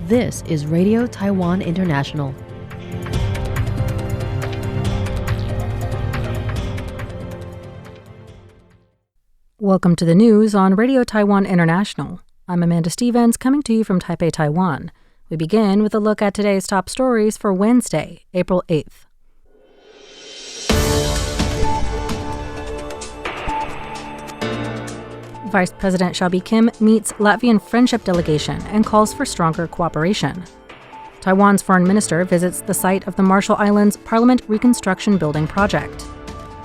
This is Radio Taiwan International. Welcome to the news on Radio Taiwan International. I'm Amanda Stevens, coming to you from Taipei, Taiwan. We begin with a look at today's top stories for Wednesday, April 8th. Vice President Xiaobi Kim meets Latvian friendship delegation and calls for stronger cooperation. Taiwan's foreign minister visits the site of the Marshall Islands Parliament Reconstruction Building project.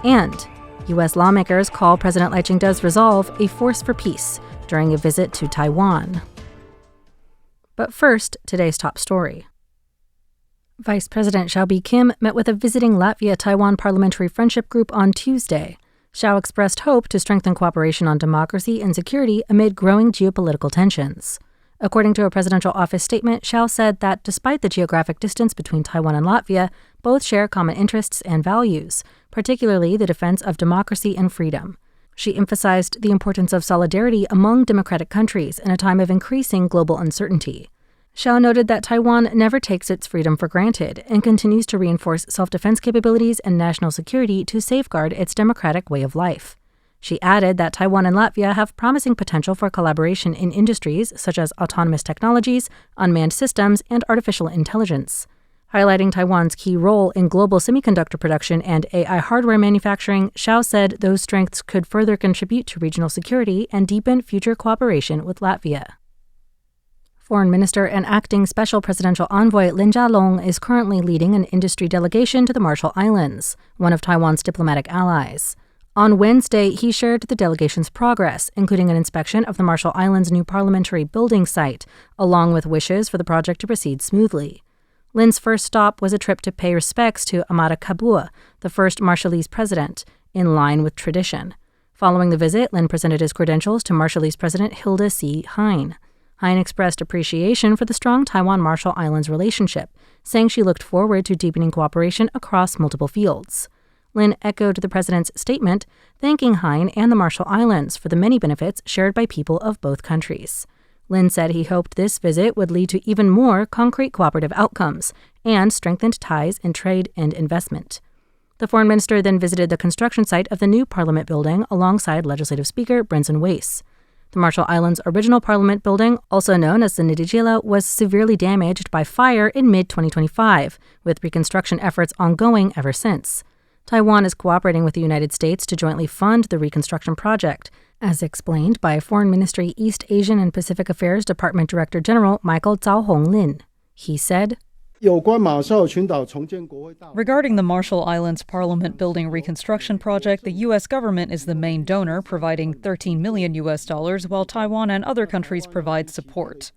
And U.S. lawmakers call President Lai Ching-te's resolve a force for peace during a visit to Taiwan. But first, today's top story. Vice President Xiaobi Kim met with a visiting Latvia-Taiwan Parliamentary Friendship Group on Tuesday. Xiao expressed hope to strengthen cooperation on democracy and security amid growing geopolitical tensions. According to a presidential office statement, Xiao said that despite the geographic distance between Taiwan and Latvia, both share common interests and values, particularly the defense of democracy and freedom. She emphasized the importance of solidarity among democratic countries in a time of increasing global uncertainty. Xiao noted that Taiwan never takes its freedom for granted and continues to reinforce self-defense capabilities and national security to safeguard its democratic way of life. She added that Taiwan and Latvia have promising potential for collaboration in industries such as autonomous technologies, unmanned systems, and artificial intelligence. Highlighting Taiwan's key role in global semiconductor production and AI hardware manufacturing, Xiao said those strengths could further contribute to regional security and deepen future cooperation with Latvia. Foreign Minister and Acting Special Presidential Envoy Chia-lung is currently leading an industry delegation to the Marshall Islands, one of Taiwan's diplomatic allies. On Wednesday, he shared the delegation's progress, including an inspection of the Marshall Islands' new parliamentary building site, along with wishes for the project to proceed smoothly. Lin's first stop was a trip to pay respects to Amada Kabua, the first Marshallese president, in line with tradition. Following the visit, Lin presented his credentials to Marshallese President Hilda C. Hein. Hein expressed appreciation for the strong Taiwan-Marshall Islands relationship, saying she looked forward to deepening cooperation across multiple fields. Lin echoed the president's statement, thanking Hein and the Marshall Islands for the many benefits shared by people of both countries. Lin said he hoped this visit would lead to even more concrete cooperative outcomes and strengthened ties in trade and investment. The foreign minister then visited the construction site of the new parliament building alongside Legislative Speaker Brenson Weiss. The Marshall Islands' original parliament building, also known as the Nidijila, was severely damaged by fire in mid-2025, with reconstruction efforts ongoing ever since. Taiwan is cooperating with the United States to jointly fund the reconstruction project, as explained by Foreign Ministry East Asian and Pacific Affairs Department Director General Michael Zhao Honglin. He said, regarding the Marshall Islands Parliament Building reconstruction project, the U.S. government is the main donor, providing $13 million, while Taiwan and other countries provide support.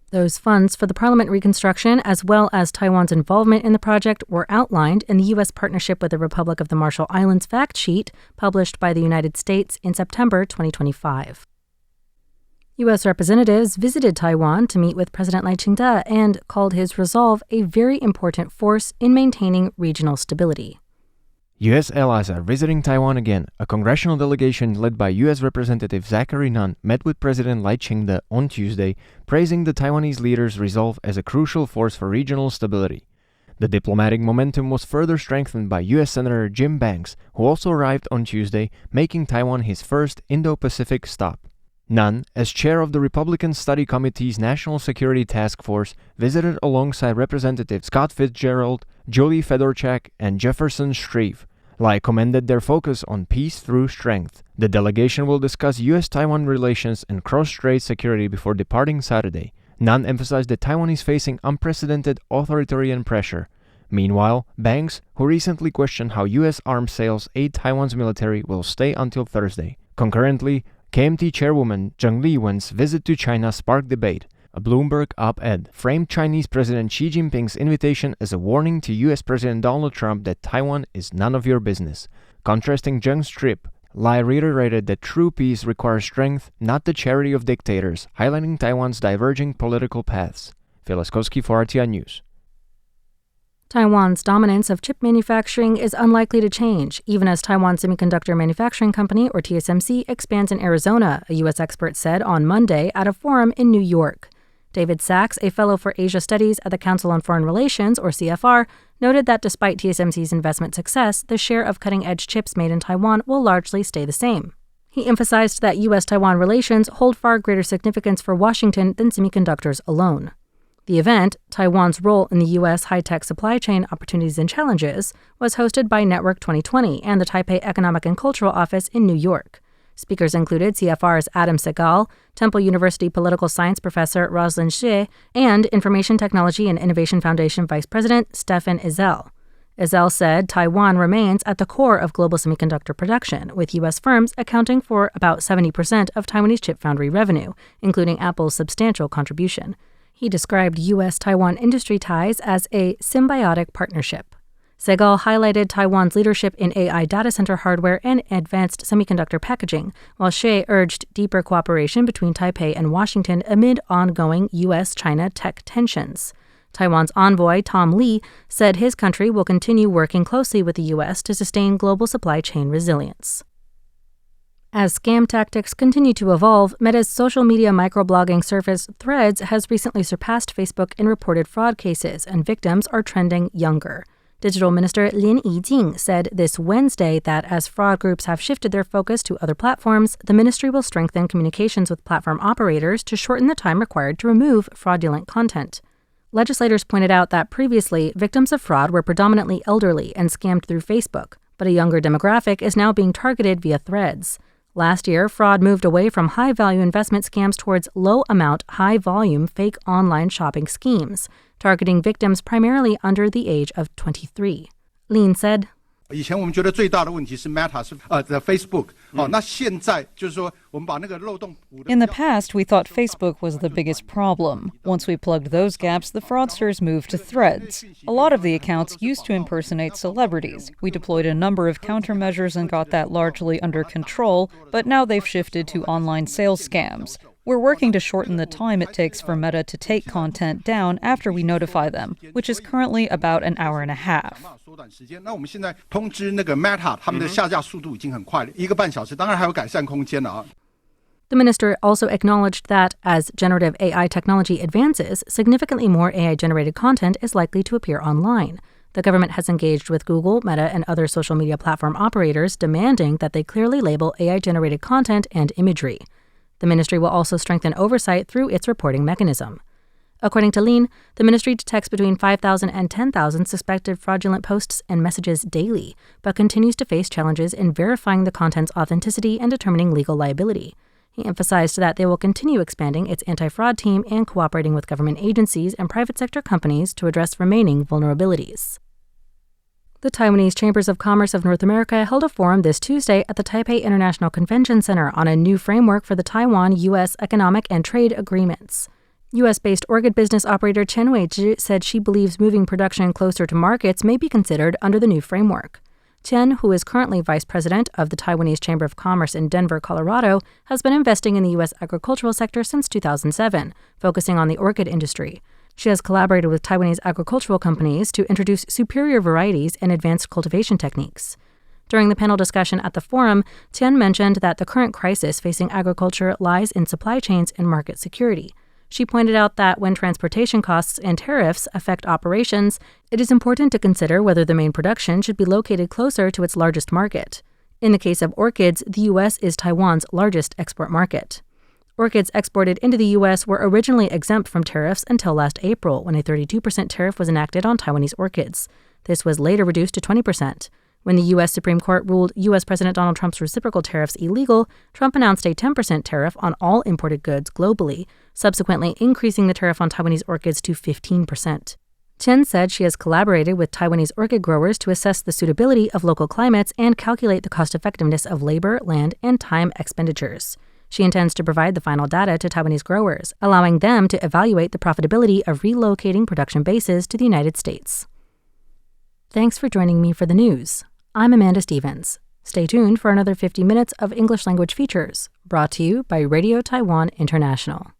Those funds for the parliament reconstruction, as well as Taiwan's involvement in the project, were outlined in the U.S. partnership with the Republic of the Marshall Islands fact sheet published by the United States in September 2025. U.S. representatives visited Taiwan to meet with President Lai Ching-te and called his resolve a very important force in maintaining regional stability. U.S. allies are visiting Taiwan again. A congressional delegation led by U.S. Representative Zachary Nunn met with President Lai Ching-te on Tuesday, praising the Taiwanese leader's resolve as a crucial force for regional stability. The diplomatic momentum was further strengthened by U.S. Senator Jim Banks, who also arrived on Tuesday, making Taiwan his first Indo-Pacific stop. Nunn, as chair of the Republican Study Committee's National Security Task Force, visited alongside Representatives Scott Fitzgerald, Jolie Fedorchak, and Jefferson Shreve. Lai commended their focus on peace through strength. The delegation will discuss U.S.-Taiwan relations and cross-strait security before departing Saturday. Nunn emphasized that Taiwan is facing unprecedented authoritarian pressure. Meanwhile, Banks, who recently questioned how U.S. arms sales aid Taiwan's military, will stay until Thursday. Concurrently, KMT chairwoman Zheng Liwen's visit to China sparked debate. A Bloomberg op-ed framed Chinese President Xi Jinping's invitation as a warning to U.S. President Donald Trump that Taiwan is none of your business. Contrasting Zheng's trip, Lai reiterated that true peace requires strength, not the charity of dictators, highlighting Taiwan's diverging political paths. Phil Laskowski for RTI News. Taiwan's dominance of chip manufacturing is unlikely to change, even as Taiwan Semiconductor Manufacturing Company, or TSMC, expands in Arizona, a U.S. expert said on Monday at a forum in New York. David Sachs, a fellow for Asia Studies at the Council on Foreign Relations, or CFR, noted that despite TSMC's investment success, the share of cutting-edge chips made in Taiwan will largely stay the same. He emphasized that U.S.-Taiwan relations hold far greater significance for Washington than semiconductors alone. The event, Taiwan's Role in the U.S. High-Tech Supply Chain Opportunities and Challenges, was hosted by Network 2020 and the Taipei Economic and Cultural Office in New York. Speakers included CFR's Adam Segal, Temple University political science professor Rosalind Xie, and Information Technology and Innovation Foundation Vice President Stefan Izell. Izell said Taiwan remains at the core of global semiconductor production, with U.S. firms accounting for about 70% of Taiwanese chip foundry revenue, including Apple's substantial contribution. He described U.S.-Taiwan industry ties as a symbiotic partnership. Segal highlighted Taiwan's leadership in AI data center hardware and advanced semiconductor packaging, while Xie urged deeper cooperation between Taipei and Washington amid ongoing U.S.-China tech tensions. Taiwan's envoy, Tom Lee, said his country will continue working closely with the U.S. to sustain global supply chain resilience. As scam tactics continue to evolve, Meta's social media microblogging service Threads has recently surpassed Facebook in reported fraud cases, and victims are trending younger. Digital Minister Lin Yijing said this Wednesday that as fraud groups have shifted their focus to other platforms, the ministry will strengthen communications with platform operators to shorten the time required to remove fraudulent content. Legislators pointed out that previously, victims of fraud were predominantly elderly and scammed through Facebook, but a younger demographic is now being targeted via Threads. Last year, fraud moved away from high-value investment scams towards low-amount, high-volume fake online shopping schemes, targeting victims primarily under the age of 23. Lin said, 以前我们觉得最大的问题是 Meta 是Facebook 那现在就是说我们把那个漏洞 In the past, we thought Facebook was the biggest problem. Once we plugged those gaps, the fraudsters moved to Threads. A lot of the accounts used to impersonate celebrities. We deployed a number of countermeasures and got that largely under control, but now they've shifted to online sales scams. We're working to shorten the time it takes for Meta to take content down after we notify them, which is currently about an hour and a half. 那我们现在通知那个 Meta 他们的下架速度已经很快了，1个半小时，当然还有改善空间了。 The minister also acknowledged that as generative AI technology advances, significantly more AI-generated content is likely to appear online. The government has engaged with Google, Meta, and other social media platform operators, demanding that they clearly label AI-generated content and imagery. The ministry will also strengthen oversight through its reporting mechanism. According to Lin, the ministry detects between 5,000 and 10,000 suspected fraudulent posts and messages daily, but continues to face challenges in verifying the content's authenticity and determining legal liability. He emphasized that they will continue expanding its anti-fraud team and cooperating with government agencies and private sector companies to address remaining vulnerabilities. The Taiwanese Chambers of Commerce of North America held a forum this Tuesday at the Taipei International Convention Center on a new framework for the Taiwan-U.S. economic and trade agreements. U.S.-based orchid business operator Chen Weizhi said she believes moving production closer to markets may be considered under the new framework. Chen, who is currently vice president of the Taiwanese Chamber of Commerce in Denver, Colorado, has been investing in the U.S. agricultural sector since 2007, focusing on the orchid industry. She has collaborated with Taiwanese agricultural companies to introduce superior varieties and advanced cultivation techniques. During the panel discussion at the forum, Chen mentioned that the current crisis facing agriculture lies in supply chains and market security. She pointed out that when transportation costs and tariffs affect operations, it is important to consider whether the main production should be located closer to its largest market. In the case of orchids, the U.S. is Taiwan's largest export market. Orchids exported into the U.S. were originally exempt from tariffs until last April, when a 32% tariff was enacted on Taiwanese orchids. This was later reduced to 20%. When the U.S. Supreme Court ruled U.S. President Donald Trump's reciprocal tariffs illegal, Trump announced a 10% tariff on all imported goods globally, subsequently increasing the tariff on Taiwanese orchids to 15%. Chen said she has collaborated with Taiwanese orchid growers to assess the suitability of local climates and calculate the cost-effectiveness of labor, land, and time expenditures. She intends to provide the final data to Taiwanese growers, allowing them to evaluate the profitability of relocating production bases to the United States. Thanks for joining me for the news. I'm Amanda Stevens. Stay tuned for another 50 minutes of English language features, brought to you by Radio Taiwan International.